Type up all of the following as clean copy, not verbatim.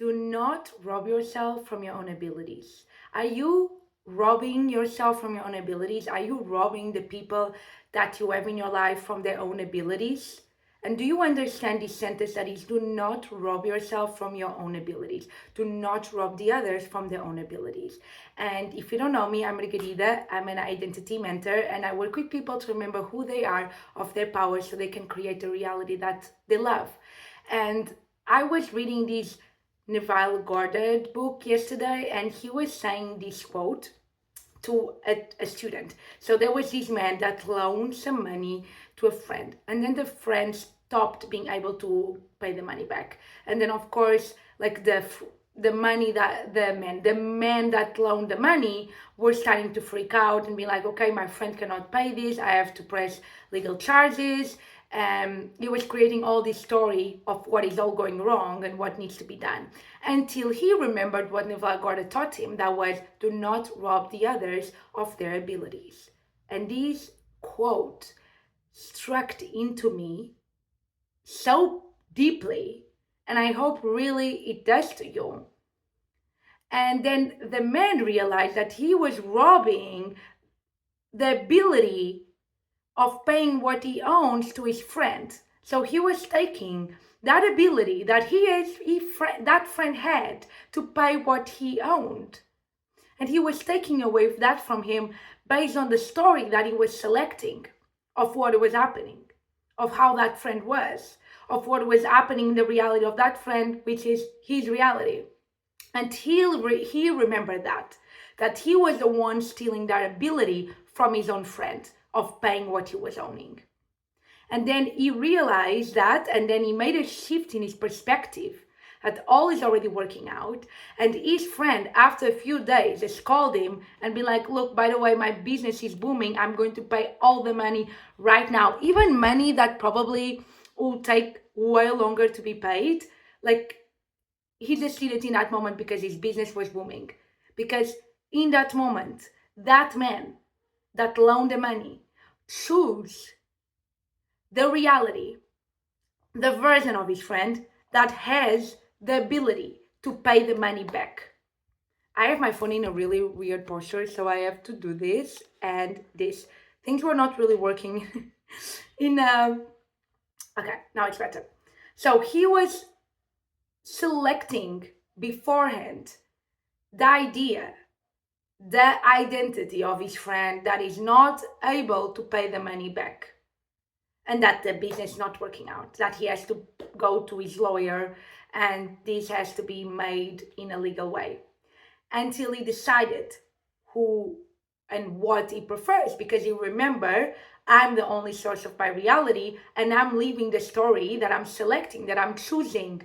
Do not rob yourself from your own abilities. Are you robbing yourself from your own abilities? Are you robbing the people that you have in your life from their own abilities? And do you understand this sentence that is, do not rob yourself from your own abilities. Do not rob the others from their own abilities. And if you don't know me, I'm Margarida. I'm an identity mentor, and I work with people to remember who they are, of their power, so they can create a reality that they love. And I was reading this Neville Goddard book yesterday, and he was saying this quote to a student. So there was this man that loaned some money to a friend, and then the friend stopped being able to pay the money back. And then of course, like the money that the man that loaned the money was starting to freak out and be like, okay, my friend cannot pay this, I have to press legal charges. He was creating all this story of what is all going wrong and what needs to be done, until he remembered what Neville Goddard taught him, that was, do not rob the others of their abilities. And this quote struck into me so deeply, and I hope really it does to you. And then the man realized that he was robbing the ability of paying what he owns to his friend. So he was taking that ability that that friend had to pay what he owned, and he was taking away that from him based on the story that he was selecting of what was happening, of how that friend was, of what was happening in the reality of that friend, which is his reality. And he remembered that he was the one stealing that ability from his own friend of paying what he was owning. And then he realized that, and then he made a shift in his perspective that all is already working out. And his friend, after a few days, has called him and be like, look, by the way, my business is booming. I'm going to pay all the money right now, even money that probably will take way longer to be paid. Like, he just did it in that moment because his business was booming. Because in that moment, that man that loaned the money choose the reality, the version of his friend that has the ability to pay the money back. I have my phone in a really weird posture, so I have to do this and this. Things were not really working okay, now it's better. So he was selecting beforehand the idea, the identity of his friend that is not able to pay the money back, and that the business is not working out, that he has to go to his lawyer and this has to be made in a legal way, until he decided who and what he prefers. Because you remember, I'm the only source of my reality, and I'm living the story that I'm selecting, that I'm choosing.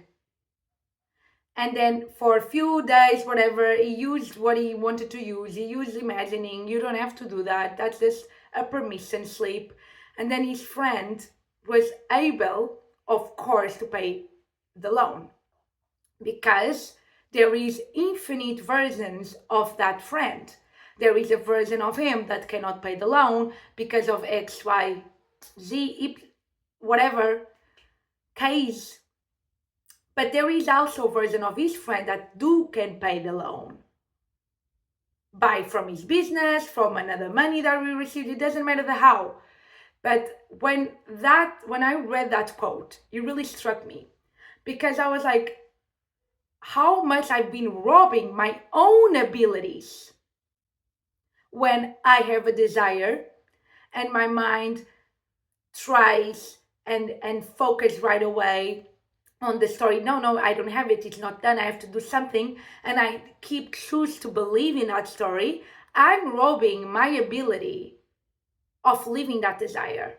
And then for a few days, whatever, he used what he wanted to use. He used imagining. You don't have to do that. That's just a permission slip. And then his friend was able, of course, to pay the loan. Because there is infinite versions of that friend. There is a version of him that cannot pay the loan because of X, Y, Z, whatever case. But there is also a version of his friend that can pay the loan. Buy from his business, from another money that we received, it doesn't matter the how. But when I read that quote, it really struck me. Because I was like, how much I've been robbing my own abilities when I have a desire and my mind tries and focus right away on the story. No, I don't have it. It's not done. I have to do something. And I choose to believe in that story. I'm robbing my ability of living that desire.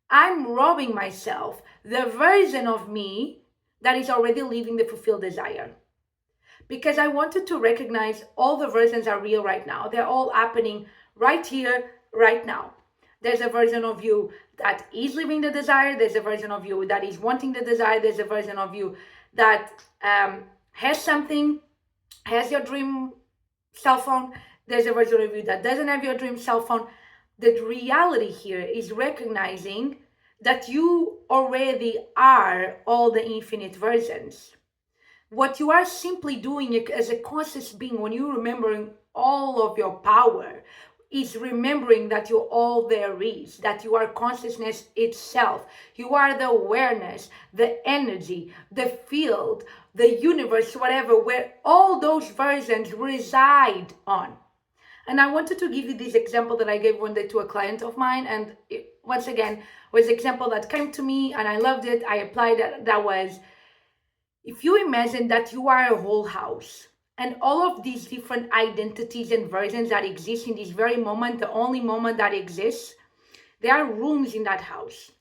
I'm robbing myself, the version of me that is already living the fulfilled desire. Because I wanted to recognize all the versions are real right now. They're all happening right here, right now. There's a version of you that is living the desire. There's a version of you that is wanting the desire. There's a version of you that has something, has your dream cell phone. There's a version of you that doesn't have your dream cell phone. The reality here is recognizing that you already are all the infinite versions. What you are simply doing as a conscious being when you're remembering all of your power is remembering that you're all there is, that you are consciousness itself. You are the awareness, the energy, the field, the universe, whatever, where all those versions reside on. And I wanted to give you this example that I gave one day to a client of mine. And it, once again, was an example that came to me and I loved it. I applied it. That was, if you imagine that you are a whole house and all of these different identities and versions that exist in this very moment, the only moment that exists, there are rooms in that house.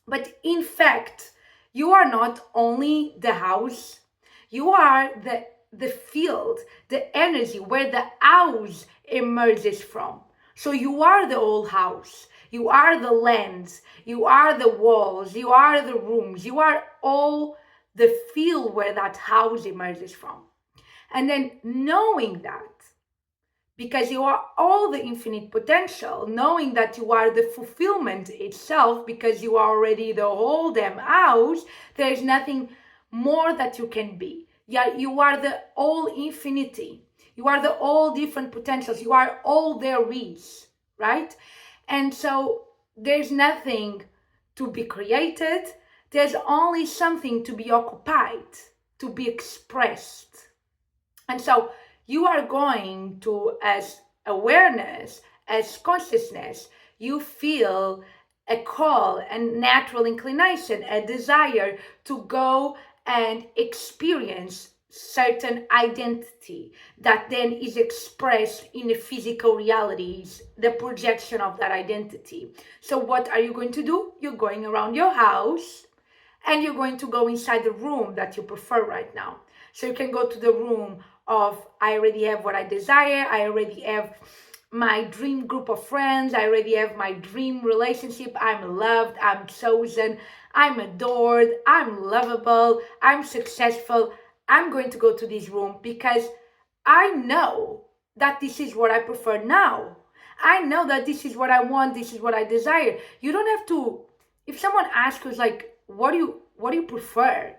But in fact, you are not only the house, you are the field, the energy where the house emerges from. So you are the whole house. You are the lens. You are the walls. You are the rooms. You are all the field where that house emerges from. And then knowing that, because you are all the infinite potential, knowing that you are the fulfillment itself, because you are already the whole damn house, there is nothing more that you can be. Yeah, you are the all infinity. You are the all different potentials. You are all there is, right? And so there's nothing to be created. There's only something to be occupied, to be expressed. And so you are going to, as awareness, as consciousness, you feel a call, a natural inclination, a desire to go and experience certain identity that then is expressed in the physical realities, the projection of that identity. So what are you going to do? You're going around your house and you're going to go inside the room that you prefer right now. So you can go to the room of, I already have what I desire, I already have my dream group of friends, I already have my dream relationship, I'm loved, I'm chosen, I'm adored, I'm lovable, I'm successful. I'm going to go to this room because I know that this is what I prefer now. I know that this is what I want, this is what I desire. You don't have to, if someone asks you like, what do you prefer?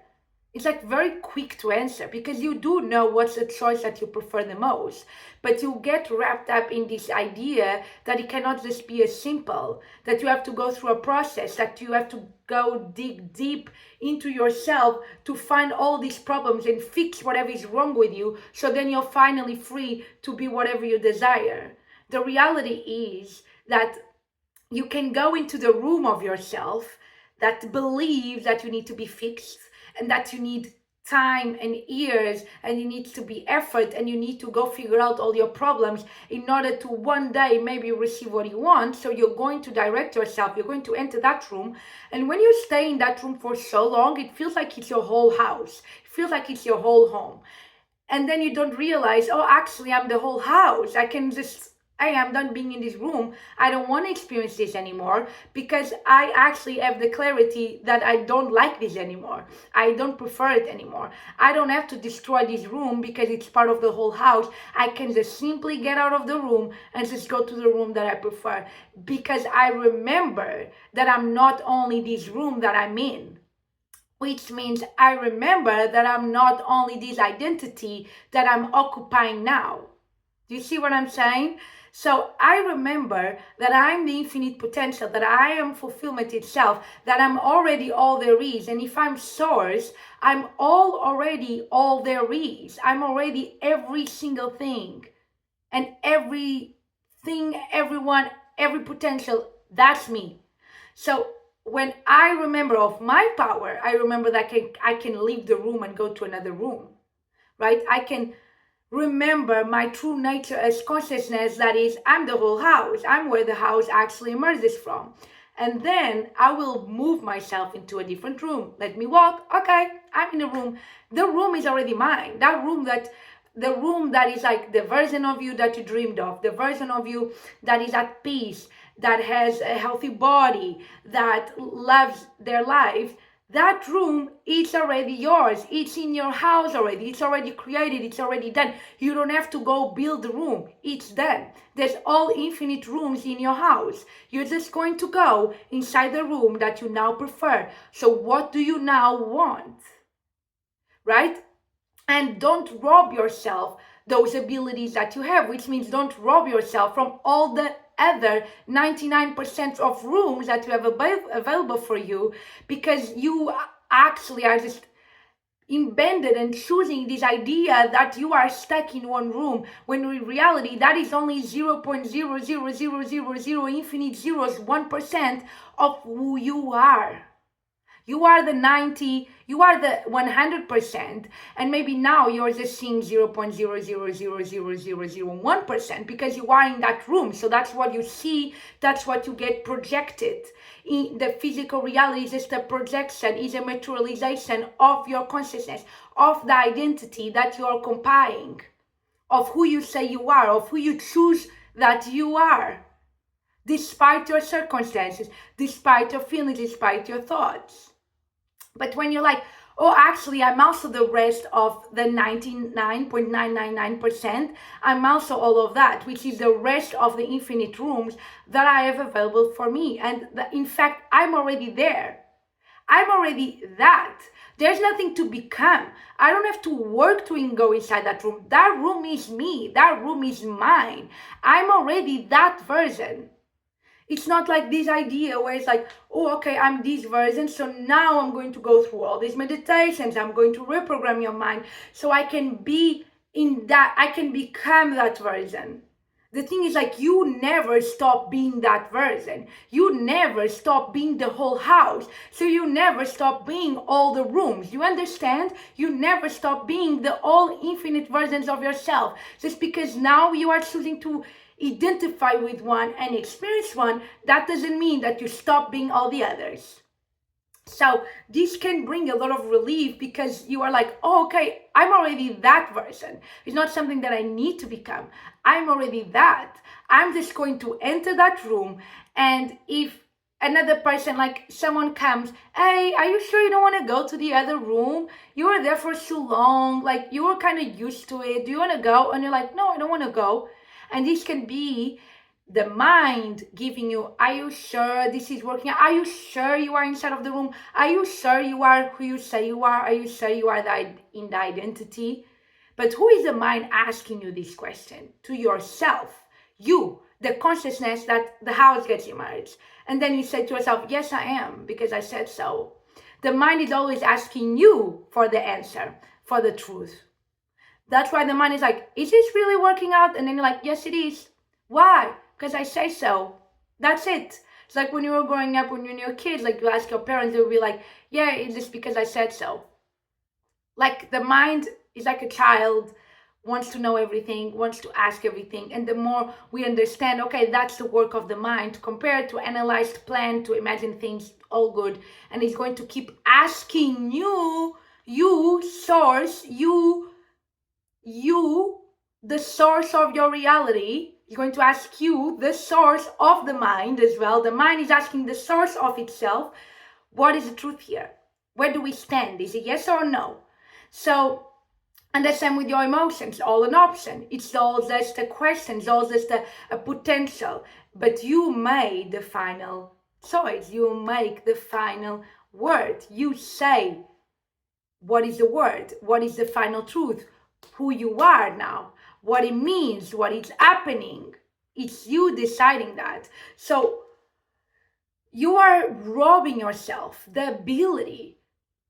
It's like very quick to answer because you do know what's the choice that you prefer the most. But you get wrapped up in this idea that it cannot just be as simple, that you have to go through a process, that you have to go dig deep into yourself to find all these problems and fix whatever is wrong with you. So then you're finally free to be whatever you desire. The reality is that you can go into the room of yourself that believes that you need to be fixed, and that you need time and years and you need to be effort and you need to go figure out all your problems in order to one day maybe receive what you want. So you're going to direct yourself, you're going to enter that room, and when you stay in that room for so long, it feels like it's your whole house, it feels like it's your whole home. And then you don't realize, oh, actually I'm the whole house. I am done being in this room. I don't want to experience this anymore because I actually have the clarity that I don't like this anymore. I don't prefer it anymore. I don't have to destroy this room because it's part of the whole house. I can just simply get out of the room and just go to the room that I prefer because I remember that I'm not only this room that I'm in, which means I remember that I'm not only this identity that I'm occupying now. Do you see what I'm saying? So I remember that I'm the infinite potential, that I am fulfillment itself, that I'm already all there is. And if I'm source, I'm already all there is. I'm already every single thing. And everything, everyone, every potential, that's me. So when I remember of my power, I remember that I can leave the room and go to another room, right? I can remember my true nature as consciousness, that is, I'm the whole house. I'm where the house actually emerges from. And then I will move myself into a different room. Let me walk. Okay, I'm in a room. The room is already mine. The room that is like the version of you that you dreamed of, the version of you that is at peace, that has a healthy body, that loves their life. That room is already yours. It's in your house already. It's already created. It's already done. You don't have to go build the room. It's done. There's all infinite rooms in your house. You're just going to go inside the room that you now prefer. So what do you now want? Right? And don't rob yourself those abilities that you have, which means don't rob yourself from all the other 99% of rooms that you have available for you, because you actually are just embedded and choosing this idea that you are stuck in one room, when in reality that is only 0.00000 infinite zeros 1% of who you are. You are the 90, you are the 100%, and maybe now you're just seeing 0.0000001% because you are in that room. So that's what you see, that's what you get projected. In the physical reality is just a projection, is a materialization of your consciousness, of the identity that you are compiling, of who you say you are, of who you choose that you are, despite your circumstances, despite your feelings, despite your thoughts. But when you're like, oh, actually, I'm also the rest of the 99.999%, I'm also all of that, which is the rest of the infinite rooms that I have available for me. And in fact, I'm already there. I'm already that. There's nothing to become. I don't have to work to go inside that room. That room is me. That room is mine. I'm already that version. It's not like this idea where it's like, oh, okay, I'm this version, so now I'm going to go through all these meditations. I'm going to reprogram your mind so I can be in that, I can become that version. The thing is, like, you never stop being that version. You never stop being the whole house. So you never stop being all the rooms. You understand? You never stop being the all infinite versions of yourself. Just because now you are choosing to identify with one and experience one, that doesn't mean that you stop being all the others. So this can bring a lot of relief, because you are like, oh, okay, I'm already that version. It's not something that I need to become. I'm already that. I'm just going to enter that room, and if another person, like someone comes, hey, are you sure you don't want to go to the other room? You were there for so long, like you were kind of used to it. Do you want to go? And you're like, no, I don't want to go. And this can be the mind giving you, are you sure this is working? Are you sure you are inside of the room? Are you sure you are who you say you are? Are you sure you are in the identity? But who is the mind asking you this question? To yourself. You, the consciousness that the house gets emerged. And then you say to yourself, yes, I am, because I said so. The mind is always asking you for the answer, for the truth. That's why the mind is like, is this really working out? And then you're like, yes, it is. Why? Because I say so. That's it. It's like when you were growing up, when you were kids, like you ask your parents, they will be like, yeah, it's just because I said so. Like the mind is like a child, wants to know everything, wants to ask everything. And the more we understand, okay, that's the work of the mind, to compare, to analyze, to plan, to imagine things, all good. And it's going to keep asking you, source, you, the source of your reality, is going to ask you, the source of the mind as well. The mind is asking the source of itself, what is the truth here? Where do we stand? Is it yes or no? So, and the same with your emotions, all an option. It's all just a question, it's all just a potential. But you made the final choice. You make the final word. You say, what is the word? What is the final truth? Who you are now, what it means, what is happening. It's you deciding that. So you are robbing yourself the ability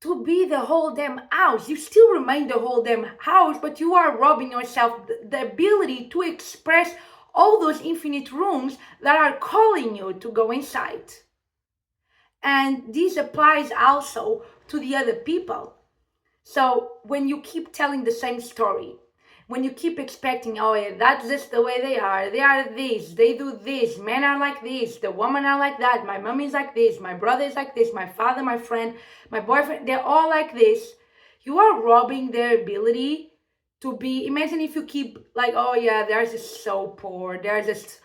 to be the whole damn house. You still remain the whole damn house, but you are robbing yourself the ability to express all those infinite rooms that are calling you to go inside. And this applies also to the other people. So when you keep telling the same story, when you keep expecting, oh yeah, that's just the way they are this, they do this, men are like this, the women are like that, my mom is like this, my brother is like this, my father, my friend, my boyfriend, they're all like this. You are robbing their ability to be, imagine if you keep like, oh yeah, they're just so poor, they're just,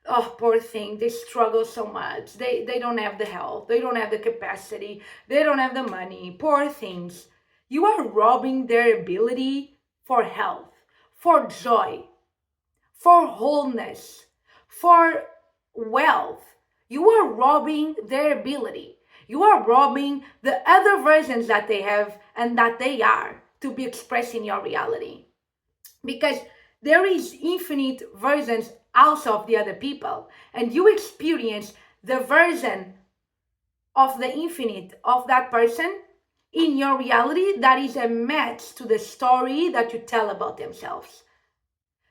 oh, poor thing, they struggle so much, they don't have the health, they don't have the capacity, they don't have the money, poor things. You are robbing their ability for health, for joy, for wholeness, for wealth. You are robbing their ability. You are robbing the other versions that they have and that they are to be expressed in your reality. Because there is infinite versions also of the other people, and you experience the version of the infinite of that person in your reality that is a match to the story that you tell about themselves.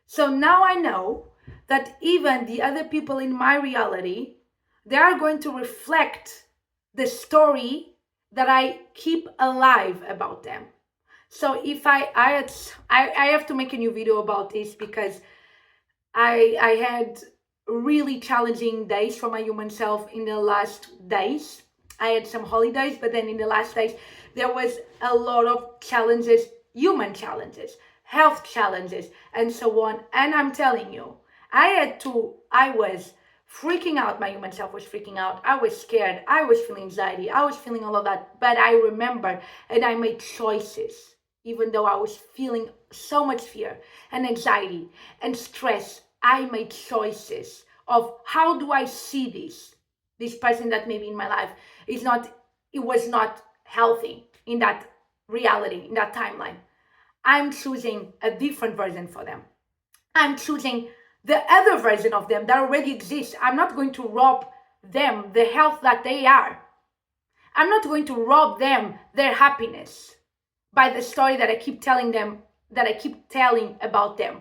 So now I know that even the other people in my reality, they are going to reflect the story that I keep alive about them. So if I have to make a new video about this, because I had really challenging days for my human self in the last days. I had some holidays, but then in the last days, there was a lot of challenges, human challenges, health challenges, and so on. And I'm telling you, I was freaking out. My human self was freaking out. I was scared. I was feeling anxiety. I was feeling all of that. But I remembered and I made choices, even though I was feeling so much fear and anxiety and stress. I made choices of how do I see this person that maybe in my life was not healthy in that reality, in that timeline. I'm choosing a different version for them. I'm choosing the other version of them that already exists. I'm not going to rob them the health that they are. I'm not going to rob them their happiness by the story that I keep telling them, that I keep telling about them.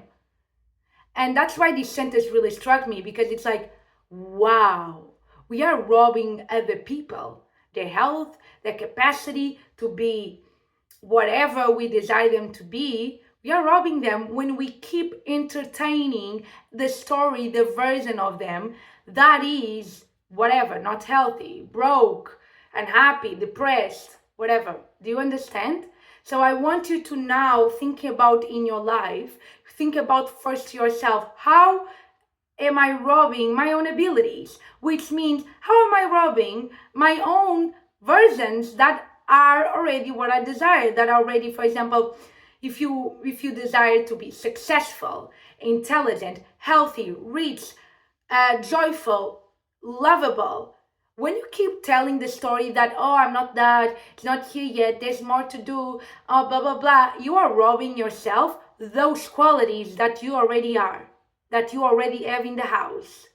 And that's why this sentence really struck me, because it's like, wow, we are robbing other people, their health, their capacity to be whatever we desire them to be. We are robbing them when we keep entertaining the story, the version of them that is whatever, not healthy, broke, unhappy, depressed, whatever. Do you understand? So I want you to now think about in your life, think about first yourself, how am I robbing my own abilities? Which means, how am I robbing my own versions that are already what I desire, that are already, for example, if you desire to be successful, intelligent, healthy, rich, joyful, lovable, when you keep telling the story that, oh, I'm not that, it's not here yet, there's more to do, blah, blah, blah, you are robbing yourself those qualities that you already are, that you already have in the house,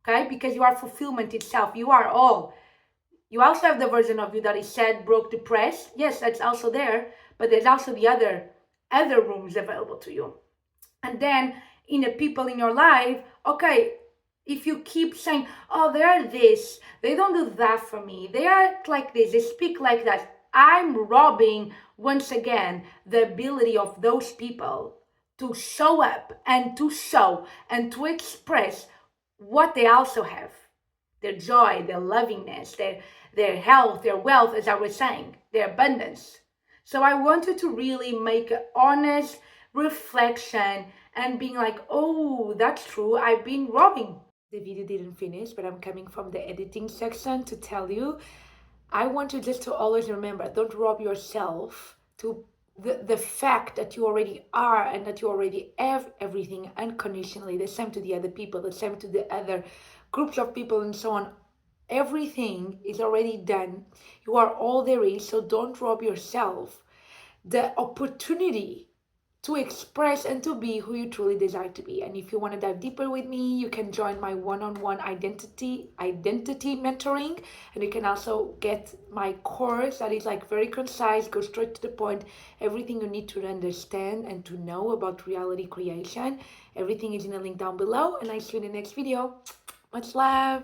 okay? Because you are fulfillment itself. You are all. You also have the version of you that is sad, broke, depressed. Yes, that's also there, but there's also the other rooms available to you. And then in the people in your life, okay, if you keep saying, oh, they are this, they don't do that for me, they act like this, they speak like that, I'm robbing, once again, the ability of those people to show up and to show and to express what they also have. Their joy, their lovingness, their health, their wealth, as I was saying, their abundance. So I wanted to really make an honest reflection and being like, oh, that's true, I've been robbing. The video didn't finish, but I'm coming from the editing section to tell you, I want you just to always remember, don't rob yourself to the fact that you already are and that you already have everything unconditionally, the same to the other people, the same to the other groups of people and so on. Everything is already done. You are all there is, so don't rob yourself the opportunity to express and to be who you truly desire to be. And if you want to dive deeper with me, you can join my one-on-one identity mentoring, and you can also get my course that is like very concise, goes straight to the point, everything you need to understand and to know about reality creation. Everything is in a link down below, and I see you in the next video. Much love.